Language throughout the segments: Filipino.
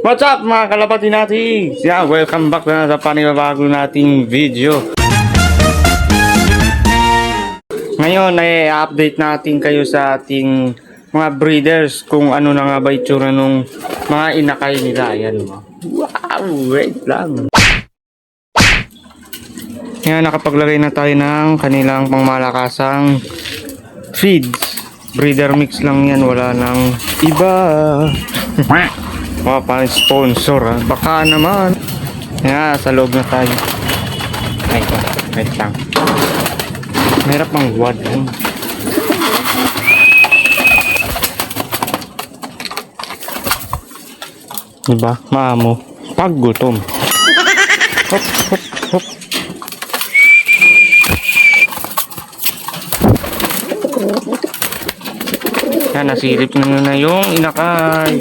What's up mga kalapati natin? Yeah, welcome back na sa panibabago nating video. Ngayon ay update natin kayo sa ating mga breeders kung ano na nga ba itsura nung mga inakay nila. Ayan mo. Wow, wait lang. Ngayon nakapaglagay na tayo ng kanilang pangmalakasang feeds. Breeder mix lang yan, wala nang iba. Mga parang sponsor ha. Baka naman. Yan, sa loob na tayo. Ay ito, wait lang. Mahirap ang wad yan. Diba? Maamo. Pag gutom. Hop, hop, hop. Yan, nasilip na yung inakay.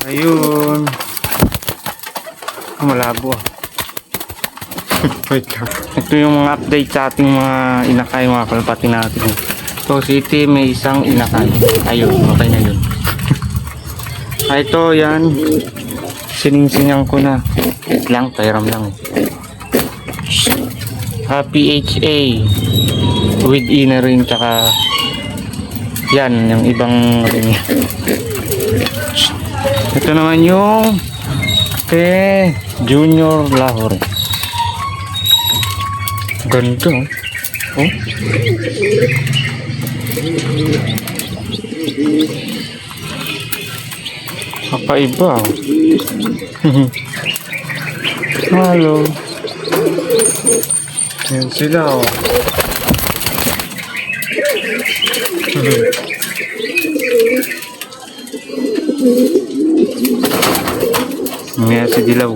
Ayun. Malabo ah. Wait lang. Ito yung mga update sa ating mga inakay, mga kalapati natin. So, City may isang inakay. Ayun, okay na yun. Ito, yan. Sining-sinyang ko na. Wait lang, pairam lang. PHA with inner ring, tsaka yan, yung ibang ring. Ito naman yung Junior Lahore. Ganito. Oh. Kakaiba. Hello. Yan sila oh. Ngayon si Dilaw.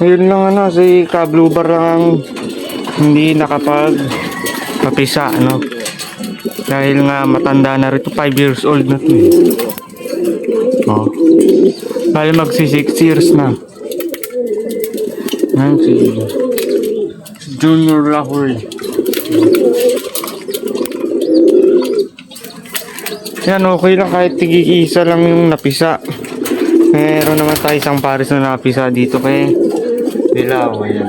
Ngayon lang si Blue Bar lang hindi nakapag papisa dahil nga matanda na rito, 5 years old na to oh. Bali magsi 6 years na. Yan si Junior Lahore. Yan, okay lang kahit tig-isa lang yung napisa. Meron naman tayo isang pares na napisa dito kay Dilaw. Ayan.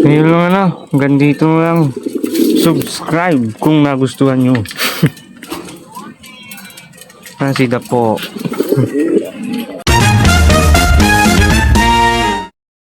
Ngayon lang hanggang dito lang. Subscribe kung nagustuhan nyo. Nasida po.